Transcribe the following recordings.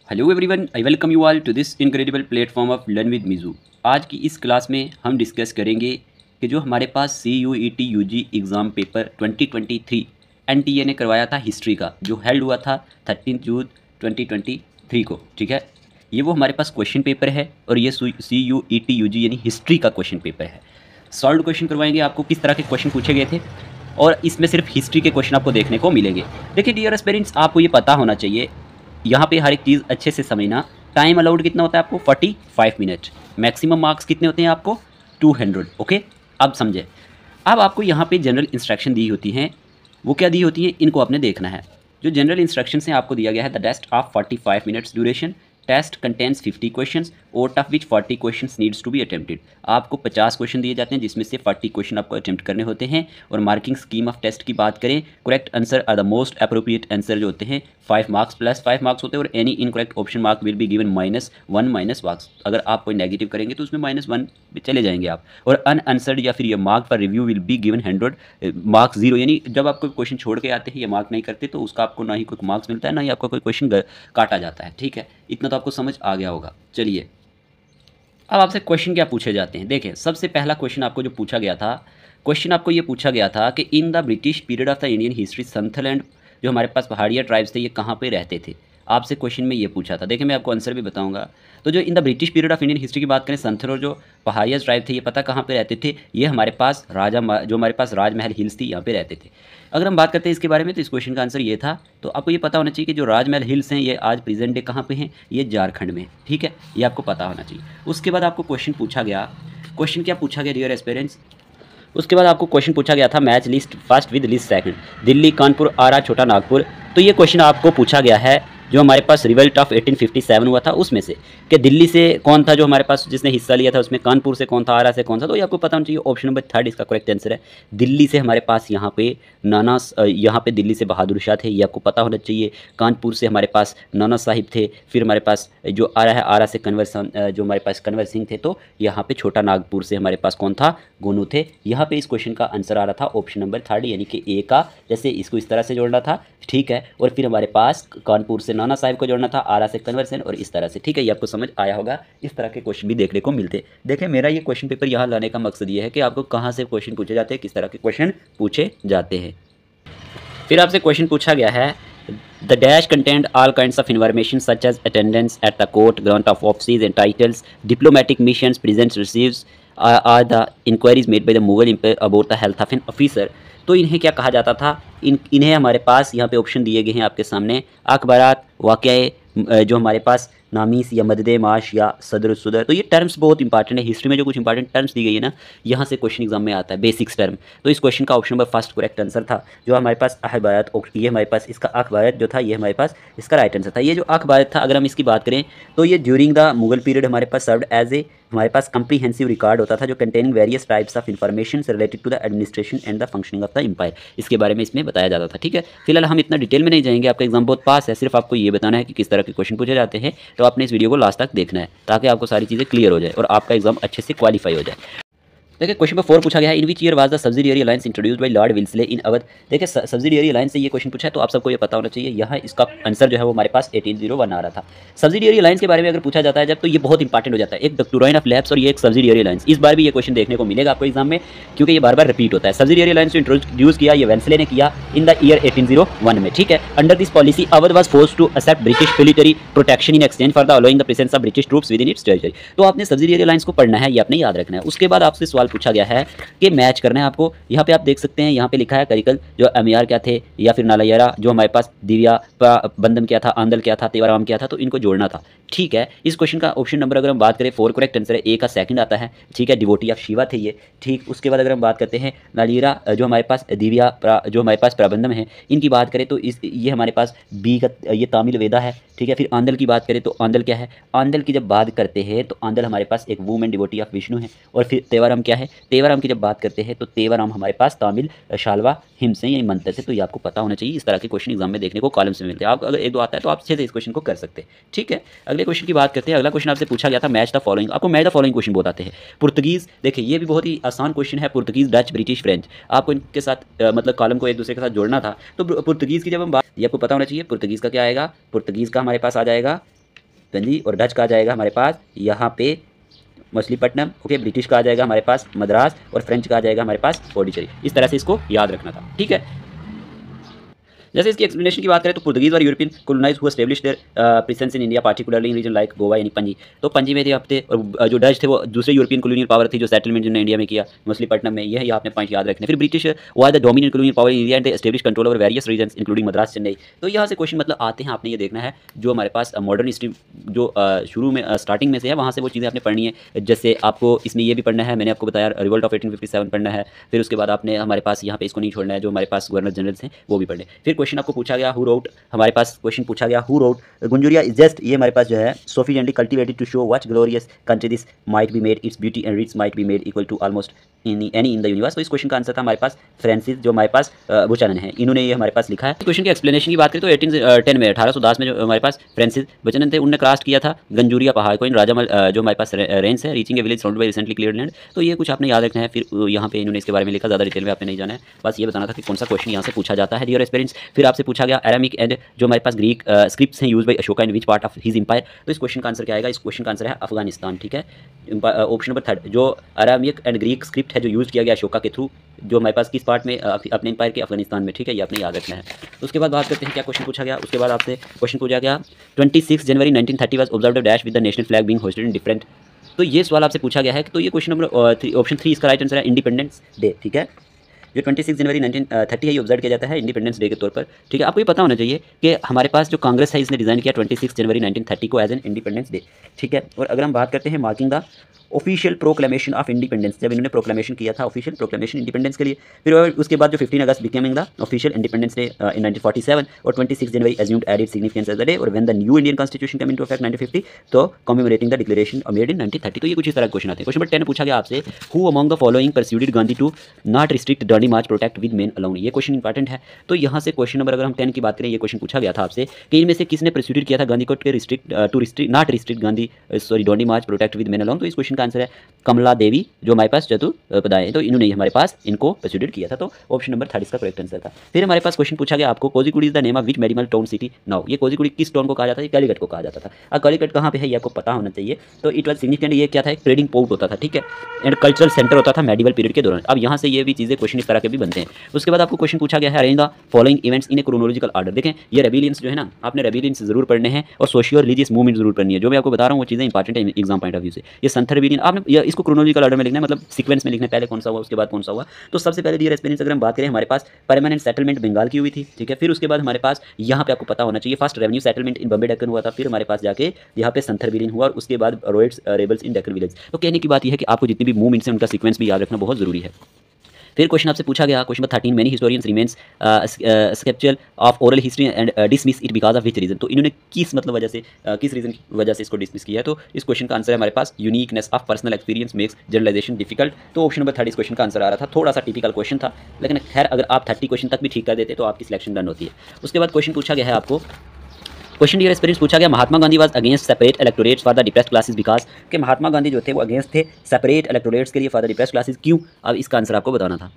Hello everyone, I welcome you all to this incredible platform of learn with मिजू। आज की इस class में हम डिस्कस करेंगे कि जो हमारे पास CUET UG exam paper 2023 NTA ने करवाया था हिस्ट्री का, जो हेल्ड हुआ था 13 जून 2023 को। ठीक है, ये वो हमारे पास क्वेश्चन पेपर है और ये CUET UG यानी हिस्ट्री का क्वेश्चन पेपर है। सॉल्व क्वेश्चन करवाएंगे आपको, किस तरह के क्वेश्चन पूछे गए थे और इसमें सिर्फ हिस्ट्री के क्वेश्चन आपको देखने को मिलेंगे। देखिए डियर एस्पिरेंट्स, आपको ये पता होना चाहिए, यहाँ पे हर एक चीज़ अच्छे से समझना। टाइम अलाउड कितना होता है आपको? 45 मिनट। मैक्सिमम मार्क्स कितने होते हैं आपको? 200। ओके, अब समझे। अब आपको यहाँ पे जनरल इंस्ट्रक्शन दी होती हैं, वो क्या दी होती हैं, इनको आपने देखना है। जो जनरल इंस्ट्रक्शन से आपको दिया गया है, the test of 45 minutes duration, test contains 50 questions, out of which 40 questions needs to be attempted. आपको 50 क्वेश्चन दिए जाते हैं जिसमें से 40 क्वेश्चन आपको अटेम्प्ट करने होते हैं। और मार्किंग स्कीम ऑफ टेस्ट की बात करें, correct answer are the most appropriate answer जो होते हैं 5 मार्क्स प्लस 5 मार्क्स होते हैं, और any incorrect option mark will be given -1 minus marks. अगर आप कोई नेगेटिव करेंगे तो उसमें -1 चले जाएंगे आप। और अनआंसर्ड या फिर ये मार्क पर review will be given 100 marks 0, यानी जब आप कोई क्वेश्चन छोड़ के आते हैं या मार्क नहीं करते तो उसका आपको ना ही कोई मार्क्स मिलता है, ना ही आपका कोई क्वेश्चन काटा जाता है। ठीक है, इतना तो आपको समझ आ गया होगा। चलिए, अब आपसे क्वेश्चन क्या पूछे जाते हैं। देखें, सबसे पहला क्वेश्चन आपको जो पूछा गया था, क्वेश्चन आपको ये पूछा गया था कि in the British period of the Indian history Santhal land, जो हमारे पास पहाड़िया ट्राइब्स थे, ये कहाँ पे रहते थे। आपसे क्वेश्चन में ये पूछा था। देखिए, मैं आपको आंसर भी बताऊंगा। तो जो इन the British period of Indian history की बात करें, संथल और जो पहाड़िया ट्राइब थे, ये पता कहाँ पे रहते थे? ये हमारे पास जो हमारे पास राजमहल हिल्स थी, यहाँ पे रहते थे। अगर हम बात करते हैं इसके बारे में, तो इस क्वेश्चन का आंसर ये था। तो आपको ये पता होना चाहिए कि जो राजमहल हिल्स हैं, ये आज प्रेजेंट डे कहाँ पे हैं? ये झारखंड में। ठीक है, ये आपको पता होना चाहिए। उसके बाद आपको क्वेश्चन पूछा गया, क्वेश्चन क्या पूछा गया डियर एस्पिरेंट्स? उसके बाद आपको क्वेश्चन पूछा गया था match list first with list second, Delhi, Kanpur, Arrah, Chota Nagpur. तो ये क्वेश्चन आपको पूछा गया है जो हमारे पास रिवल्ट ऑफ 1857 हुआ था उसमें से, कि दिल्ली से कौन था जो हमारे पास जिसने हिस्सा लिया था, उसमें कानपुर से कौन था, आरा से कौन था। तो ये आपको पता होना चाहिए। ऑप्शन नंबर 3 इसका करेक्ट आंसर है। दिल्ली से हमारे पास यहाँ पे यहाँ पे दिल्ली से बहादुर शाह थे, ये आपको पता होना चाहिए। कानपुर से हमारे पास नाना साहिब थे। फिर हमारे पास जो आरा है, आरा से जो हमारे पास कंवर सिंह थे। तो यहाँ पे छोटा नागपुर से हमारे पास कौन था? गोनू थे। यहाँ पे इस क्वेश्चन का आंसर आ रहा था ऑप्शन नंबर 3, यानी कि ए का। जैसे इसको इस तरह से जोड़ना था, ठीक है। और फिर हमारे पास कानपुर से नाना साहिब को जोड़ना था, आरा से कंवर सिंह, और इस तरह से। ठीक है, ये आपको समझ आया होगा। इस तरह के क्वेश्चन भी देखने को मिलते। देखें, मेरा ये क्वेश्चन पेपर यहाँ लाने का मकसद ये है कि आपको कहाँ से क्वेश्चन पूछे जाते हैं, किस तरह के क्वेश्चन पूछे जाते हैं। फिर आपसे क्वेश्चन पूछा गया है, the dash content all kinds of information such as attendance at the court, grant of offices and titles, diplomatic missions, presents receives are the enquiries made by the Mughal empire about the health of an officer. तो इन्हें क्या कहा जाता था? इन्हें हमारे पास यहाँ पे ऑप्शन दिए गए हैं आपके सामने, अखबारात, वाक़या, जो हमारे पास नामीस या मदद माश या सदर सुदर। तो ये टर्म्स बहुत इंपॉर्टेंट है। हिस्ट्री में जो कुछ इंपॉर्टेंट टर्म्स दी गई है ना, यहाँ से क्वेश्चन एग्जाम में आता है, बेसिक्स टर्म। तो इस क्वेश्चन का ऑप्शन नंबर 1 करेक्ट आंसर था। जो हमारे पास अखबारात, ये हमारे पास इसका अखबारात जो था, ये हमारे पास इसका राइट आंसर था। ये जो अखबारात था, अगर हम इसकी बात करें तो ये ड्यूरिंग द मुगल पीरियड हमारे पास सर्व्ड एज ए, हमारे पास कंप्रीहेंसिव रिकॉर्ड होता था जो containing various types of information related to the administration and the functioning of the empire. इसके बारे में इसमें बताया जाता था। ठीक है, फिलहाल हम इतना डिटेल में नहीं जाएंगे, आपका एग्जाम बहुत पास है। सिर्फ आपको ये बताना है कि किस तरह के क्वेश्चन पूछे जाते हैं। तो आपने इस वीडियो को लास्ट तक देखना है ताकि आपको सारी चीज़ें क्लियर हो जाए और आपका एग्जाम अच्छे से क्वालिफाई हो जाए। देखिए, क्वेश्चन नंबर 4 पूछा गया है, in which year was the subsidiary alliance introduced by lord Wellesley in Awadh. देखिए, सब्सिडियरी अलायंस से ये क्वेश्चन पूछा है तो आप सबको ये पता होना चाहिए। यहाँ इसका आंसर जो है वो हमारे पास 1801 आ रहा था। सब्सिडियरी अलायंस के बारे में अगर पूछा जाता है जब, तो ये बहुत इंपॉर्टेंट हो जाता है। एक द टुराइन ऑफ लैब्स और ये एक सब्सिडियरी अलायंस। इस बार भी ये क्वेश्चन देखने को मिलेगा आपको एग्जाम में, क्योंकि ये बार बार रिपीट होता है। सब्सिडियरी अलायंस को इंट्रोड्यूस किया ये वेंसले ने किया इन द ईयर 1801 में। ठीक है, under this policy Awadh was forced to accept British military protection in exchange for the allowing the presence of British troops within its territory. तो आपने सब्सिडियरी अलायंस को पढ़ना है, ये आपने याद रखना है। उसके बाद आपसे सवाल पूछा गया है कि मैच करना है आपको। यहाँ पे आप देख सकते हैं, यहाँ पे लिखा है करिकल जो अमियार क्या थे, या फिर नालायरा जो हमारे पास दिव्या बंदम क्या था, आंदल क्या था, तेवाराम क्या था। तो इनको जोड़ना था। ठीक है, इस क्वेश्चन का ऑप्शन नंबर अगर हम बात करें 4 करेक्ट आंसर है, ए का सेकंड आता है। ठीक है, डिवोटी ऑफ शिवा थे ये। ठीक, उसके बाद अगर हम बात करते हैं नालियरा जो हमारे पास दिव्या जो हमारे पास प्रबंधम है, इनकी बात करें तो ये हमारे पास बी का ये तामिल वेदा है। ठीक है, फिर आंदल की बात करें तो आंदल क्या है? आंदल की जब बात करते हैं तो आंदल हमारे पास एक वुमेन डिवोटी ऑफ विष्णु है। और फिर तेवाराम क्या है? तेवाराम की जब बात करते हैं तो तेवाराम हमारे पास तामिल शालवा हिम से या मंत्र से। तो ये आपको पता होना चाहिए। इस तरह के क्वेश्चन एग्जाम में देखने को कॉलम से मिलते हैं। आप अगर 1-2 आता है तो आप अच्छे से इस क्वेश्चन को कर सकते हैं। ठीक है, अगले क्वेश्चन की बात करते हैं। अगला क्वेश्चन आपसे पूछा गया था मैच द फॉलोइंग। आपको मैच द फॉलोइंग क्वेश्चन बहुत आते हैं। पुर्तगीज़, देखिए ये भी बहुत ही आसान क्वेश्चन है। पुर्तगीज़, डच, ब्रिटिश, फ्रेंच, आपको इनके साथ मतलब कॉलम को एक दूसरे के साथ जोड़ना था। तो पुर्तगीज़ की जब हम बात, ये आपको पता होना चाहिए। पुर्तगीज़ का क्या आएगा? पुर्तगीज़ का हमारे पास आ जाएगा पंजी, और डच का आ जाएगा हमारे पास यहाँ पे मछलीपट्टनम, ओके। ब्रिटिश का आ जाएगा हमारे पास मद्रास, और फ्रेंच का आ जाएगा हमारे पास पौंडीचेरी। इस तरह से इसको याद रखना था, ठीक है। जैसे इसकी एक्सप्लेनेशन की बात करें तो पुर्तगीज और European colonise who established their presence in India particularly in region like Goa यानी पंजी। तो पंजी में थे हफ्ते, और जो डच थे वो दूसरे यूरोपियन कोलोनियल पावर थी जो सेटलमेंट जिन्होंने इंडिया में किया मछलीपट्टनम में। यह आपने पॉइंट याद रखने। फिर British was the dominant colonial power in India and they establish control over various regions including Madras Chennai. तो यहाँ से क्वेश्चन मतलब आते हैं, आपने ये देखना है जो हमारे पास मॉडर्न हिस्ट्री जो शुरू में स्टार्टिंग में से है वहाँ से वो चीज़ें आपने पढ़नी है। जैसे आपको इसमें ये भी पढ़ना है, मैंने आपको बताया रिवोल्ट ऑफ 1857 पढ़ना है। फिर उसके बाद आपने हमारे पास यहाँ पे इसको नहीं छोड़ना है, जो हमारे पास गवर्नर जनरल्स हैं वो भी पढ़ने। फिर क्वेश्चन आपको पूछा गया हु रोट, हमारे पास क्वेश्चन पूछा गया हु रोट गुंजुरिया इज जस्ट, ये हमारे पास जो है sufficiently cultivated to show what glorious country this might be made, its beauty and rich might be made equal to almost any in the universe। तो इस question का answer था हमारे पास Francis, जो हमारे पास बुचानन है, इन्होंने ये हमारे पास लिखा है। क्वेश्चन की एक्सप्लेनेशन की बात करें तो 1810 में 1810 में जो हमारे पास फ्रांसिस बुचानन थे, उन्होंने क्रॉस किया था गंजूरिया पहाड़ को इन राजामल जो हमारे पास रेंज है, reaching A village surrounded by recently cleared land. तो ये कुछ आपने याद रखना है। फिर यहाँ पे इन्होंने इसके बारे में लिखा, ज़्यादा डिटेल में आपने नहीं जाना है, बस ये बताना था कि कौन सा क्वेश्चन यहाँ से पूछा जाता है डियर एस्पिरेंट्स। फिर आपसे पूछा गया अरामिक एंड जो हमारे पास ग्रीक स्क्रिप्ट्स हैं use by Ashoka in which part of his empire. तो इस क्वेश्चन का आंसर क्या आएगा? इस क्वेश्चन का आंसर है अफगानिस्तान, ठीक है। ऑप्शन नंबर 3 जो अरामिक एंड ग्रीक स्क्रिप्ट है जो यूज़ किया गया अशोका के थ्रू, जो हमारे पास किस पार्ट में अपने एम्पायर के अफगानिस्तान में, ठीक है, ये आपने याद रखना है। उसके बाद बात करते हैं क्या क्वेश्चन पूछा गया। उसके बाद आपसे क्वेश्चन पूछा गया 26 जनवरी 1930 was observed dash with the national flag being hosted in different. तो ये सवाल आपसे पूछा गया है। तो ये क्वेश्चन नंबर 3 ऑप्शन 3 इसका राइट आंसर है इंडिपेंडेंस डे, ठीक है। जो 26 जनवरी 1930 है ये ऑब्जर्व किया जाता है इंडिपेंडेंस डे के तौर पर, ठीक है। आपको ये पता होना चाहिए कि हमारे पास जो कांग्रेस है इसने डिज़ाइन किया 26 जनवरी 1930 को एज एन इंडिपेंडेंस डे, ठीक है। और अगर हम बात करते हैं marking the official proclamation of independence, जब इन्होंने प्रोक्लेमेशन किया था ऑफिशियल प्रोक्लेमेशन इंडिपेंडेंस के लिए, फिर उसके बाद जो 15 August becoming the official independence day in 1947 और 26 January assumed added significance as the day, और when the new Indian constitution come into effect 1950 तो commemorating the declaration made in 1930। तो ये कुछ इस तरह के क्वेश्चन आते हैं। क्वेश्चन नंबर 10 पूछा गया आपसे who among the following persuaded Gandhi to not restrict Dandi march protect with men alone. ये क्वेश्चन इंपॉर्टेंट है। तो यहाँ से क्वेश्चन नंबर अगर हम 10 की बात करें, ये क्वेश्चन पूछा गया था आपसे कि इनमें से किसने परस्यूडेड किया था गांधी को not restrict Gandhi Dandi march protect with men alone. तो इस क्वेश्चन का आंसर है कमला देवी, जो हमारे पास चतुर्पदाएं, तो इन्होंने हमारे पास इनको परस्यूडेड किया था। तो ऑप्शन नंबर 30 का करेक्ट आंसर था। फिर हमारे पास क्वेश्चन पूछा गया आपको Kozhikode is the name of which medieval town city now. ये कोझिकोड किस टाउन को कहा जाता है? कालीकट को कहा जाता था। अब कालीकट कहाँ पे है ये आपको पता होना चाहिए। तो इट वाज सिग्निफिकेंट, ये क्या था? एक ट्रेडिंग पोर्ट होता था, ठीक है, एंड कल्चरल सेंटर होता था मेडिवल पीरियड के दौरान। अब यहाँ से ये भी चीज़ें क्वेश्चन इस तरह के भी बनते हैं। उसके बाद आपको क्वेश्चन पूछा गया है arrange the following events in A chronological order. देखें ये रेबिलियंस जो है ना, आपने रेबिलियंस जरूर पढ़ने हैं और सोशियो रिलीजियस मूवमेंट जरूर पढ़नी है। जो मैं आपको बता रहा हूँ वो चीज़ें इंपॉर्टेंट है एग्जाम पॉइंट ऑफ व्यू से। ये संथ रेबिलियन आपने इसको क्रोनोलॉजिकल ऑर्डर में लिखना है, मतलब सीक्वेंस में लिखना है, पहले कौन सा हुआ उसके बाद कौन सा हुआ। तो सबसे पहले डियर एस्पिरेंट्स अगर हम बात करें हमारे पास परमानेंट सेटलमेंट बंगाल की हुई थी, ठीक है। फिर उसके बाद हमारे पास यहाँ पे आपको पता होना चाहिए first revenue settlement in Bombay Deccan हुआ था। फिर हमारे पास जाके यहाँ पे संथर विलीन हुआ और उसके बाद रोइड्स रेबल्स इन डेक्कन विलेज। तो कहने की बात यह है कि आपको जितनी भी मूवमेंट्स हैं उनका सीक्वेंस भी याद रखना बहुत जरूरी है। फिर क्वेश्चन आपसे पूछा गया question number 13 many historians remains स्केप्चुअल of oral history and dismiss it because of which reason. तो इन्होंने किस मतलब वजह से किस रीजन की वजह से इसको डिसमिस किया है? तो इस क्वेश्चन का आंसर है हमारे पास uniqueness of personal experience makes generalisation difficult. तो ऑप्शन नंबर 30 क्वेश्चन का आंसर आ रहा था। थोड़ा सा टिपिकल क्वेश्चन था, लेकिन खैर अगर आप 30 क्वेश्चन तक भी ठीक कर देते तो आपकी सिलेक्शन डन होती है। उसके बाद क्वेश्चन पूछा गया है आपको क्वेश्चन डियर एस्पिरेंट्स पूछा गया Mahatma Gandhi was against separate electorates for the depressed classes because कि महात्मा गांधी जो थे वो अगेंस्ट थे सेपरेट इलेक्टोरेट्स के लिए फॉर द डिप्रेस्ड क्लासेस, क्यों? अब इसका आंसर आपको बताना था।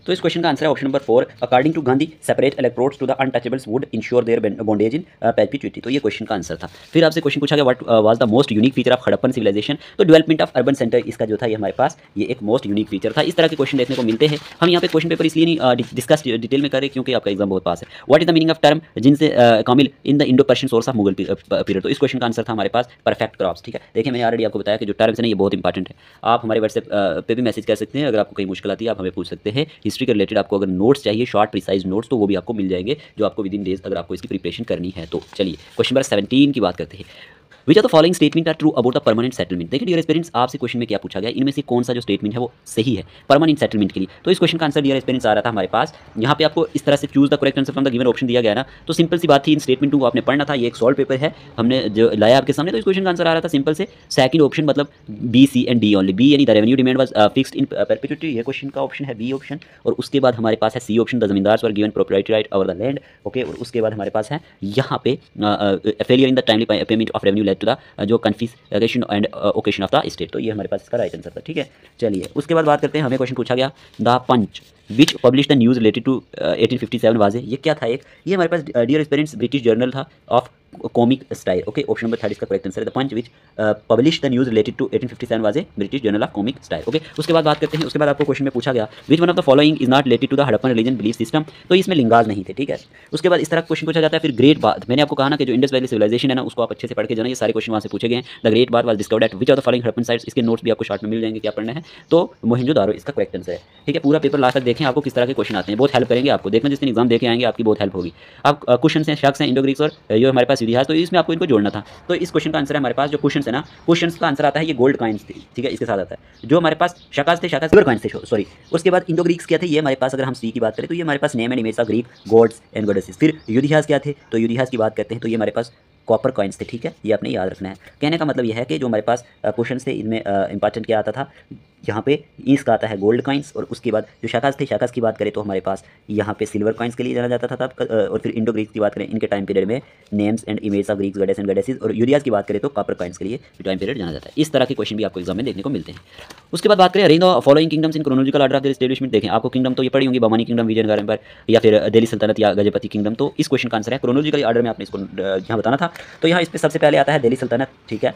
तो इस क्वेश्चन का आंसर है option number 4 according to Gandhi separate electorates to the untouchables would ensure their bondage in perpetuity. तो ये क्वेश्चन का आंसर था। फिर आपसे क्वेश्चन पूछा गया what was the most unique feature of Harappan civilisation. तो डेवलपमेंट ऑफ अर्बन सेंटर इसका जो था ये हमारे पास ये एक मोस्ट यूनिक फीचर था। इस तरह के क्वेश्चन देखने को मिलते हैं। हम यहाँ पे क्वेश्चन पेपर इसलिए नहीं डिस्कस डिटेल में करें क्योंकि आपका एग्जाम बहुत पास है। What is the meaning of term jinse kamil in the Indo Persian source of Mughal period. तो इस क्वेश्चन का आंसर था हमारे पास परफेक्ट क्रॉप्स, ठीक है। देखिए मैंने ऑलरेडी आपको बताया कि जो टर्म्स है ना ये बहुत इंपॉर्टेंट है। आप हमारे व्हाट्सएप पे भी मैसेज कर सकते हैं, अगर आपको कहीं मुश्किल आती है आप हमें पूछ सकते हैं। हिस्ट्री के रिलेटेड आपको अगर नोट्स चाहिए शॉर्ट प्रिसाइज नोट्स तो वो भी आपको मिल जाएंगे जो आपको विद इन डेज अगर आपको इसकी प्रिपरेशन करनी है तो। चलिए क्वेश्चन नंबर 17 की बात करते हैं। Which are the following statement are true about the permanent settlement. देखिए डियर एस्पिरेंट्स आपसे क्वेश्चन में क्या पूछा गया, इनमें से कौन सा जो स्टेटमेंट है वो सही है परमानेंट सेटलमेंट के लिए। तो इस क्वेश्चन का आंसर डियर एस्पिरेंट्स आ रहा था हमारे पास यहाँ पे आपको इस तरह से choose the correct answer from the given option दिया गया ना। तो सिंपल सी बात थी, इन स्टेटमेंट को आपने पढ़ना था। ये एक सॉल्व पेपर है हमने जो लाया आपके सामने। तो इस क्वेश्चन का आंसर आ रहा था सिंपल से सेकंड ऑप्शन, मतलब B C and D only. B यानी the revenue demand was fixed in perpetuity, ये क्वेश्चन का ऑप्शन है बी ऑप्शन। और उसके बाद हमारे पास है C option, the zamindars were given proprietary right over the land, okay. और उसके बाद हमारे पास है यहाँ पे failure in the timely payment of revenue led to the जो confiscation and auction of the state. तो ये हमारे पास इसका राइट आंसर था, ठीक है। चलिए उसके बाद बात करते हैं, हमें क्वेश्चन पूछा गया the Punch which publish the news related to 1857 was. ये क्या था? एक ये हमारे पास डियर एस्पिरेंट्स ब्रिटिश जर्नल था of comic style. Okay, option number 3 इसका करेक्ट आंसर है। The Punch which publish the news related to 1857 was a British journal of comic style. Okay, उसके बाद बात करते हैं, उसके बाद आपको क्वेश्चन में पूछा गया which one of the following is not related to the Harappan religion belief system. तो इसमें लिंगाज नहीं थे, ठीक है। उसके बाद इस तरह क्वेश्चन पूछा जाता है। फिर ग्रेट बाथ, मैंने आपको कहा ना कि जो इंडस वैली सिविलाइजेशन है ना, उसको आप अच्छे से पढ़ के जाना, ये सारे क्वेश्चन वहाँ से पूछे गए हैं। The great bath was discovered eight which of the following Harappan sites, इसके नोट्स भी आपको शॉर्ट में मिल जाएंगे, क्या पढ़ना है। तो मोहनजोदारो इसका करेक्ट आंसर है, ठीक है। पूरा पेपर लास्ट तक देखें, आपको किस तरह के क्वेश्चन आते हैं, बहुत हेल्प करेंगे आपको। देखना जिस दिन एग्जाम देके आएंगे आपकी बहुत हेल्प होगी। अब क्वेश्चन हैं, शख्स हैं, इंडो ग्रीक्स और जो हमारे पास इतिहास, तो इसमें आपको इनको जोड़ना था। तो इस क्वेश्चन का आंसर है हमारे पास जो क्वेश्चन है ना, क्वेश्चन का आंसर आता है ये गोल्ड कॉइन्स थे, ठीक है, इसके साथ आता है। जो हमारे पास शकास थे, शकास सिल्वर कॉइन्स थे, सॉरी। उसके बाद इंडो ग्रीक्स क्या थे, ये हमारे पास अगर हम सी की बात करें तो ये हमारे पास name and image of Greek gods and goddesses. फिर युद्धिहास क्या थे, तो युद्धिहास की बात करते हैं तो ये हमारे पास कॉपर कॉइन्स थे, ठीक है, ये आपने याद रखना है। कहने का मतलब यह है कि जो हमारे पास क्वेश्चन थे इनमें इंपॉर्टेंट क्या आता था, यहाँ पे इसका आता है गोल्ड कॉइन्स। और उसके बाद जो शाकास थे, शाकास की बात करें तो हमारे पास यहाँ पे सिल्वर कॉइन्स के लिए जाना जाता था तब। और फिर इंडो ग्रीक्स की बात करें, इनके टाइम पीरियड में names and image of Greeks goddess and goddesses. और यूरियाज की बात करें तो कॉपर कॉइन्स के लिए टाइम पीरियड जाना जाता है। इस तरह के क्वेश्चन भी आपको एग्जाम में देखने को मिलते हैं। उसके बाद बात करें arrange the following kingdoms in chronological order of their establishment. देखें, आपको किंगडम तो ये पढ़ी होंगी, बमानी किंगडम, विजयनगर एम्पायर, या फिर दिल्ली सल्तनत या गजपति किंगडम। तो इस क्वेश्चन का आंसर है क्रोनोलॉजिकल ऑर्डर में आपने इसको यहाँ बताना था। तो यहाँ इस पर सबसे पहले आता है दिल्ली सल्तनत, ठीक है।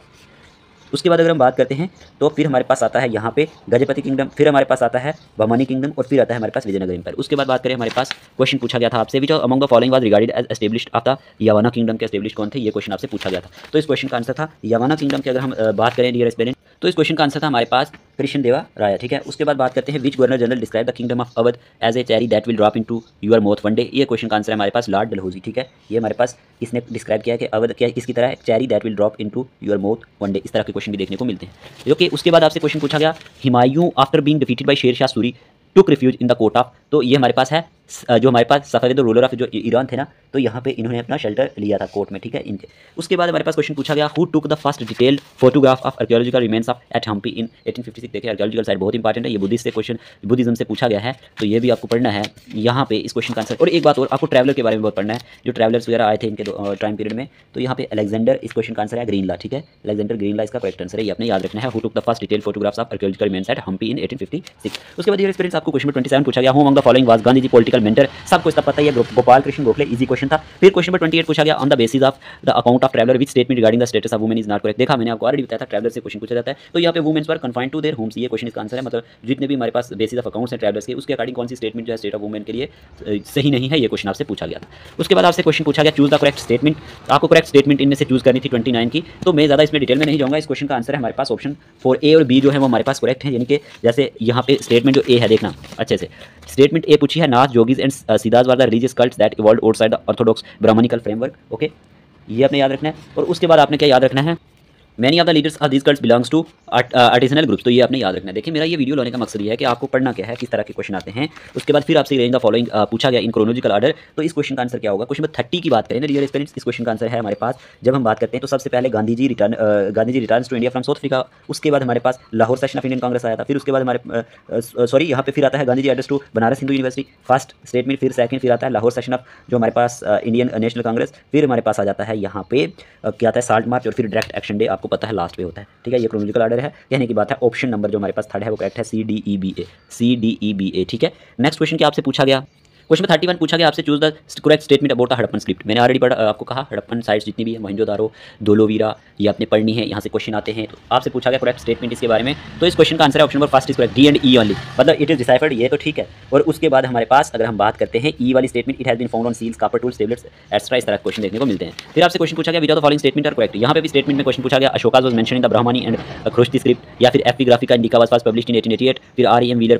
उसके बाद अगर हम बात करते हैं तो फिर हमारे पास आता है यहाँ पे गजपति किंगडम, फिर हमारे पास आता है बमानी किंगडम, और फिर आता है हमारे पास विजयनगर एम्पायर। उसके बाद बात करें, हमारे पास क्वेश्चन पूछा गया था आपसे which among the following was regarded as established of the Yavana kingdom के एस्टेब्लिश कौन थे, ये क्वेश्चन आपसे पूछा गया था। तो इस क्वेश्चन का आंसर था यवाना किंगडम की। अगर हम बात करें डियर स्टूडेंट, तो इस क्वेश्चन का आंसर था हमारे पास कृष्ण देवा राय, ठीक है। उसके बाद बात करते हैं which governor general describe the kingdom of Awadh as a cherry that will drop into your mouth one day. ये क्वेश्चन का आंसर है हमारे पास लॉर्ड डलहौजी, ठीक है। ये हमारे पास इसने डिस्क्राइब किया है कि अवध क्या किसकी तरह है, cherry that will drop into your mouth one day. इस तरह के क्वेश्चन भी देखने को मिलते हैं। ओके, उसके बाद आपसे क्वेश्चन पूछा गया Humayun after being defeated by Sher Shah Suri took refuge in the court of. तो ये हमारे पास है जो हमारे पास सफेद रूलर ऑफ जो ईरान थे ना, तो यहाँ पे इन्होंने अपना शेल्टर लिया था कोर्ट में, ठीक है, इनके। उसके बाद हमारे पास क्वेश्चन पूछा गया who took the first detailed photograph of archaeological remains of at Hampi in 1856। देखिए आर्कियोलॉजिकल साइट बहुत इंपॉर्टेंट है, ये बुद्धिस्ट से क्वेश्चन, बुद्धिज्म से पूछा गया है, तो ये भी आपको पढ़ना है यहाँ पे इस क्वेश्चन का आंसर। और एक बात और, आपको ट्रैवलर के बारे में बहुत पढ़ना है, जो ट्रैवलर्स वगैरह आए थे इनके टाइम पीरियड में। तो यहाँ पे अलेक्जेंडर इस क्वेश्चन का आंसर है ग्रीनला, ठीक है, अलेक्जेंडर ग्रीनला इसका करेक्ट आंसर है, ये आपने याद रखना है। Who took the first detailed photographs of archaeological remains at Hampi in 1856। उसके बाद ये एक्सपीरियंस आपको क्वेश्चन 27 पूछा गया who among the following was Gandhi ji political mentor. सबको इसका पता है, गोपाल कृष्ण गोखले, इजी क्वेश्चन था। फिर क्वेश्चन नंबर 28 पूछा गया on the basis of the account of traveller which statement regarding the status of women is not correct. देखा मैंने आपको ऑलरेडी बताया था, ट्रैवलर से क्वेश्चन पूछा जाता है, तो यहाँ पे womens were confined to their homes, ये क्वेश्चन इसका आंसर है। मतलब जितने भी हमारे पास बेसिस ऑफ अकाउंट्स हैं ट्रैवलर्स के, उसके अकॉर्डिंग कौन सी स्टेटमेंट जो है स्टेट ऑफ वुमेन के लिए सही नहीं है, ये क्वेश्चन आपसे पूछा गया था। उसके बाद आपसे क्वेश्चन पूछा गया चूज द करेक्ट स्टेटमेंट। आपको करेक्ट स्टेटमेंट इनमें से चूज करनी थी 29 की, तो मैं ज़्यादा इसमें डिटेल में नहीं जाऊँगा। इस क्वेश्चन का आंसर है हमारे पास ऑप्शन 4 ए और बी जो है वो हमारे पास करेक्ट है। यानी कि जैसे यहाँ पे स्टेटमेंट जो ए है, देखना अच्छे से, स्टेटमेंट ए पूछी है नाथ जोगीज and Siddhas were the religious cults that evolved outside the orthodox Brahmanical framework. Okay, ये आपने याद रखना है। और उसके बाद आपने क्या याद रखना है, many of the leaders of this cults belongs to artisanal groups. तो ये आपने याद रखना है। देखिए मेरा ये वीडियो लाने का मकसद ये है कि आपको पढ़ना क्या है, किस तरह के क्वेश्चन आते हैं। उसके बाद फिर आपसे रेंज द फॉलोइंग पूछा गया इन क्रोनोलॉजिकल ऑर्डर। तो इस क्वेश्चन का आंसर क्या होगा, क्वेश्चन नंबर 30 की बात करें ना डियर स्टूडेंट्स, इस क्वेश्चन का आंसर है हमारे पास, जब हम बात करते हैं तो सबसे पहले Gandhi ji returns to India from South Africa. उसके बाद हमारे पास Lahore session of Indian Congress आया था। फिर उसके बाद हमारे सॉरी यहाँ पे फिर आता है Gandhi ji address to Banaras Hindu university, first statement, फिर सेकंड, फिर आता है लाहौर सेशन ऑफ जो हमारे पास इंडियन नेशनल कांग्रेस। फिर हमारे पास आ जाता है यहाँ पे क्या आता है साल्ट मार्च, और फिर डायरेक्ट एक्शन डे आपको पता है लास्ट पे होता है, ठीक है। ये क्रोनोलॉजिकल ऑर्डर है, कहने की बात है। ऑप्शन नंबर जो हमारे पास थर्ड है वो करेक्ट है, CDEBA, ठीक है। नेक्स्ट क्वेश्चन क्या आपसे पूछा गया, क्वेश्चन 31 पूछा गया आपसे choose the correct statement about the Harappan script. मैंने ऑलरेडी आपको कहा हड़प्पन साइट्स जितनी भी है, मोहनजोदारो, धोलावीरा, ये आपने पढ़नी है, यहाँ से क्वेश्चन आते हैं। तो आपसे पूछा गया करेक्ट स्टेटमेंट इसके बारे में, तो इस क्वेश्चन का आंसर है option number first is correct, D and E only, मतलब इट इज डिसाइफर्ड, ये तो ठीक है। और उसके बाद हमारे पास अगर हम बात करते हैं ई वाली statement, it has been found on seals, copper tools, tablets extra, इस तरह क्वेश्चन देखने को मिलते हैं। फिर आपसे क्वेश्चन पूछा गया which of the following statement are correct. यहाँ पे भी स्टेटमेंट में क्वेश्चन पूछा गया Ashoka's was mention in the Brahmani and Kharosthi script, या फिर Epigraphia Indica was published in 1888, फिर REM Wheeler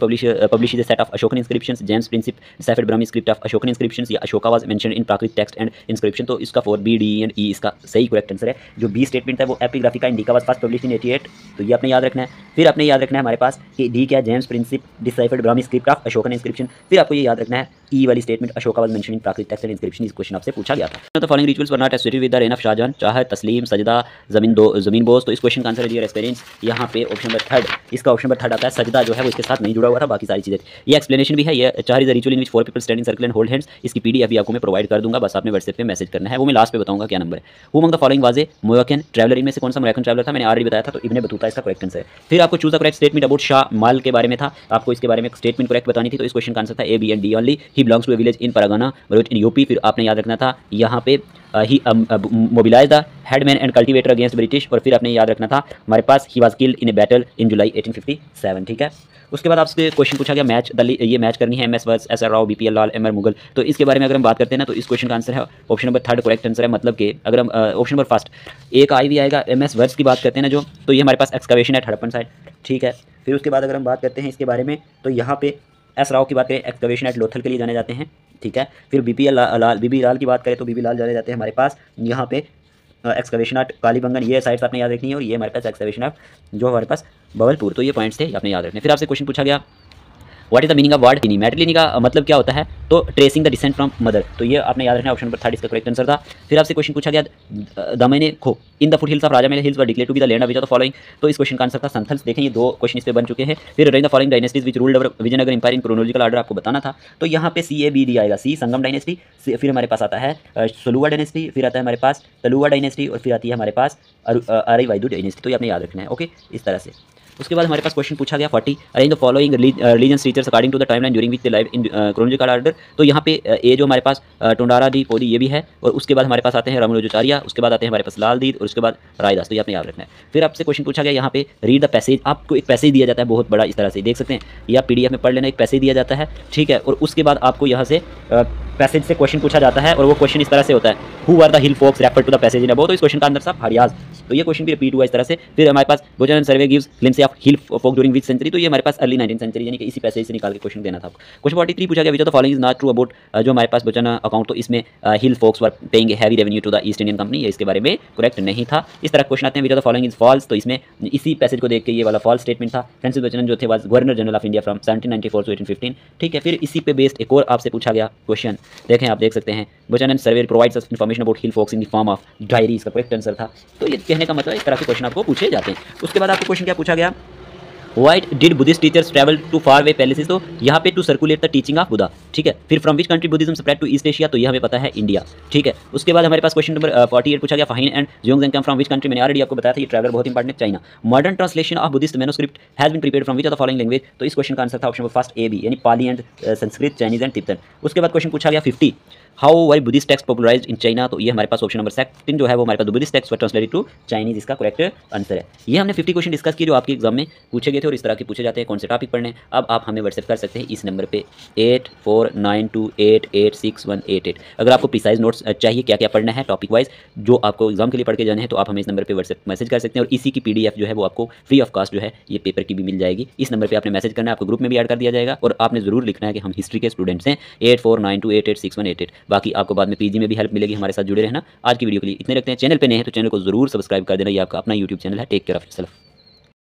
publish the set of Ashokan inscriptions, James Prinsep deciphered Brahmi script of Ashokan inscriptions, या Ashoka was mentioned in Prakrit text and inscription. तो इसका 4 B, D and E इसका सही correct answer है। जो B statement है वो Epigraphica indica was first published in 88, तो ये आपने याद रखना है। फिर आपने याद रखना है हमारे पास कि डी क्या, James Prinsep deciphered Brahmi script of Ashokan inscription. फिर आपको ये याद रखना है ई वाली statement Ashoka was mentioned in Prakrit text and inscription, इस क्वेश्चन आपसे पूछा गया था। The following rituals were not associated with the reign of Shahjahan, चाहे तस्लीम, सजदा, जमीन बोझ। तो इस क्वेश्चन का आंसर है डियर एक्सपीरियंस, यहाँ पे ऑप्शन नंबर 3, इसका ऑप्शन नंबर 3 आता है। सजदा जो है वो इसके साथ नहीं जुड़ा हुआ था, बाकी सारी चीजें। ये एक्सप्लेनेशन भी है, ये चाहे is a ritual in which 4 people stand in circle and hold hands, इसकी पीडीएफ भी आपको मैं प्रोवाइड कर दूंगा, बस आपने व्हाट्सएप पे मैसेज करना है, वो मैं लास्ट पे बताऊंगा क्या नंबर है। Who among the following was a Moroccan traveller, इनमें से कौन सा मोरक्कन ट्रैवलर था, मैंने ऑलरेडी बताया था, तो इब्ने बतूता इसका करेक्ट आंसर है। फिर आपको choose the correct statement about Shah Mal के बारे में था, आपको इसके बारे में स्टेटमेंट करेक्ट बतानी थी, तो इस क्वेश्चन का आंसर था A B and D only. He belongs to a village in Pargana in UP, फिर आपने याद रखना था यहाँ पे he mobilise the headman and cultivator against British, और फिर आपने याद रखना था हमारे पास he was killed in a battle in July 1857, ठीक है। उसके बाद आपसे क्वेश्चन पूछा गया मैच ये मैच करनी है MS verse SR Rao BPL लाल MR मुगल, तो इसके बारे में अगर हम बात करते हैं ना, तो इस क्वेश्चन का आंसर है ऑप्शन नंबर 3 करेक्ट आंसर है। मतलब कि अगर हम ऑप्शन नंबर फर्स्ट एक आई भी आएगा, MS वर्स की बात करते हैं ना जो, तो ये हमारे पास एक्सकवेशन एट हड़प्पन साइड, ठीक है। फिर उसके बाद अगर हम बात करते हैं इसके बारे में, तो यहाँ पे S राव की बात करें एक्सकवेशन एट लोथल के लिए जाने जाते हैं, ठीक है। फिर BB लाल की बात करें तो BB लाल जाने जाते हैं हमारे पास यहाँ पे एक्सकवेशन एट कालीबंगन, ये साइड्स आपने याद रखनी है, और ये हमारे पास एक्सकवेशन एट जो हमारे पास बवलपुर, तो ये पॉइंट्स थे आपने याद रखने। फिर आपसे क्वेश्चन पूछा गया what is the meaning of word matriliny का मतलब क्या होता है, तो tracing the descent from mother, तो ये आपने याद रखना, ऑप्शन नंबर 3 इसका करेक्ट आंसर था। फिर आपसे क्वेश्चन पूछा गया Damine koh in the foot hills of Rajmahal hills were declared to be the land of which of the following, तो इस क्वेश्चन का आंसर था संथल्स। देखें ये 2 क्वेश्चन इस पे बन चुके हैं। फिर arrange the following dynasties which ruled over Vijayanagar empire in chronological order आपको बताना था, तो यहाँ पे CABD आएगा, सी संगम डायनेस्टी, फिर हमारे पास आता है सलुवा डायनेस्टी, फिर आता है हमारे पास तलुवा डायनेस्टी, और फिर आती है हमारे पास अराइवाइदु डायनेस्टी, तो ये आपने याद रखना है, ओके, इस तरह से। उसके बाद हमारे पास क्वेश्चन पूछा गया 40 arrange the following religious teachers according to the timeline during which they live in chronological order, तो यहाँ पे ये जो हमारे पास टोंडारा दी पोदी ये भी है, और उसके बाद हमारे पास आते हैं रामानुजाचार्य, उसके बाद आते हैं हमारे पास लाल दीद, और उसके बाद रायदास, तो ये आपने याद रखना है। फिर आपसे क्वेश्चन पूछा गया यहाँ पे रीड द पैसेज, आपको एक पैसेज दिया जाता है बहुत बड़ा, इस तरह से देख सकते हैं, या PDF में पढ़ लेना, एक पैसेज दिया जाता है, ठीक है, और उसके बाद आपको यहाँ से पैसेज से क्वेश्चन पूछा जाता है, और वो क्वेश्चन इस तरह से होता है who are the hill folks refer to the passage in above, तो इस क्वेश्चन का आंसर था हरियाज, तो ये क्वेश्चन भी रिपीट हुआ इस तरह से। फिर हमारे पास Buchanan survey gives glimpse of hill folk during which century, तो ये हमारे पास अर्ली 19th सेंचुरी, यानी कि इसी पैसेज से निकाल के क्वेश्चन देना था आपको। क्वेश्चन 43 पूछा गया which of the following is not true about जो हमारे पास बुचाना अकाउंट, तो इसमें hill folks were paying a heavy revenue to the East Indian company, ये इसके बारे में करेक्ट नहीं था। इस तरह क्वेश्चन आते हैं which of the following is false, तो इसमें इसी पैसेज को देख के ये वाला फॉल्स स्टेटमेंट था। फ्रांसिस बुचानन जो थे was governor general of India from 1794 to 1815, ठीक है। फिर इसी पे बेस्ड एक और आपसे पूछा गया क्वेश्चन, देखें आप देख सकते हैं Buchanan survey provides us information about hill folks in the form of diary, इसका करेक्ट आंसर था। तो ये कहने का मतलब इस तरह के क्वेश्चन आपको पूछे जाते हैं। उसके बाद आपको क्वेश्चन क्या पूछा गया why did Buddhist teachers travel to faraway places, तो यहाँ पे to circulate the teaching of Buddha, ठीक है। फिर from which country Buddhism spread to East Asia, तो ये हमें पता है इंडिया, ठीक है। उसके बाद हमारे पास क्वेश्चन नंबर 48 पूछा गया फाइन एंड जोंग कम फ्रॉम विच कंट्री, मैंने ऑलरेडी आपको बताया था ये ट्रैवलर बहुत इंपॉर्टेंट है, China. Modern translation of Buddhist manuscript has been prepared from which of the following language, तो इस क्वेश्चन का आंसर था ऑप्शन नंबर फर्स्ट AB, यानी Pali and Sanskrit, Chinese and Tibetan. उसके बाद क्वेश्चन पूछा गया 50 how were Buddhist text popularised in China, तो ये हमारे पास ऑप्शन नंबर 2 जो है वो हमारे पास Buddhist text were translated to Chinese, इसका करेक्ट आंसर है। ये हमने 50 क्वेश्चन डिस्कस किए जो आपके एग्जाम में पूछे गए थे, और इस तरह के पूछे जाते हैं कौन से टॉपिक पढ़ने हैं। अब आप हमें व्हाट्सएप कर सकते हैं इस नंबर पे 8492886188। अगर आपको प्रिसाइज नोट्स चाहिए क्या क्या पढ़ना है टॉपिक वाइज जो आपको एग्जाम के लिए पढ़ के जाने हैं, तो आप हमें इस नंबर पे व्हाट्सएप मैसेज कर सकते हैं, और इसी की PDF जो है वो आपको फ्री ऑफ कॉस्ट जो है ये पेपर की भी मिल जाएगी। इस नंबर पर आपने मैसेज करना है, आपको ग्रुप में भी ऐड कर दिया जाएगा, और आपने जरूर लिखना है कि हम हिस्ट्री के स्टूडेंट्स हैं 8492886188। बाकी आपको बाद में PG में भी हेल्प मिलेगी, हमारे साथ जुड़े रहना। आज की वीडियो के लिए इतने रखते हैं, चैनल पे नए हैं तो चैनल को जरूर सब्सक्राइब कर देना, ये आपका अपना YouTube चैनल है। Take care of yourself.